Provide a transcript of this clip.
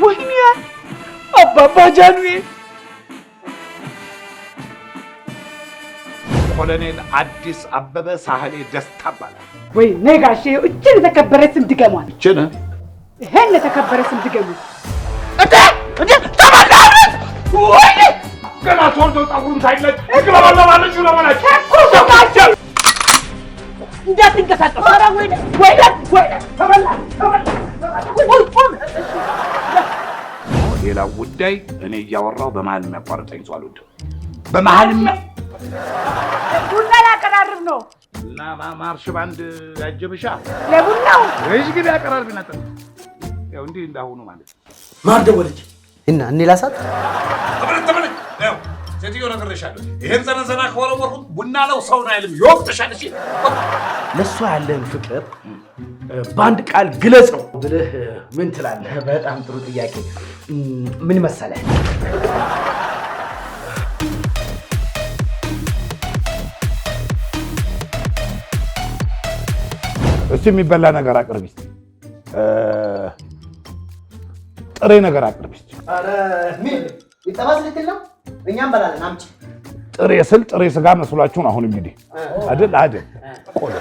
ወይኔ አባባ ጃንዌ ኮሎኔል አዲስ አበበ ሳህሌ ደስታ ይባላል። ወይ ነጋሽ እችን ተከበረ ስም ድገሟል። እችን ይሄን ተከበረ ስም ድገሙ። ተባላለት ወይ ገና ተወልዶ ጣጉሩን ሳይለቅ ግባባለች ለማለት ኮሶካቸው እንዳትንቀሳቀስ። ኧረ ወይ ተበላ ሌላው ጉዳይ እኔ እያወራው በመሀል የሚያቋርጠኝ ሰው አልወድም። በመሀል ቡና ላቀራርብ ነው እና ማርሽ ባንድ ያጀብሻ ለቡናው ወይስ ግን ያቀራርብ ነበር። ያው እንዲህ እንዳሁኑ ማለት ማር ደወለች እና እኔ ላሳት ተመለስ ያው ሴትዮ ነግሬሻለሁ። ይሄን ዘነዘና ከወረወርኩት ቡና ነው ሰው ነው አይልም ይወቅሻል። እሺ ለሷ ያለን ፍቅር በአንድ ቃል ግለጽ ነው ብለህ ምን ትላለህ? በጣም ጥሩ ጥያቄ። ምን መሰለህ እስቲ የሚበላ ነገር አቅርቢ። ጥሬ ነገር አቅርቢ። አረ ምን ይጠባስ ልትል ነው? እኛም በላለን አምጪ። ጥሬ ስል ጥሬ ስጋ መስሏችሁን? አሁን እንግዲህ አይደል ቆሎ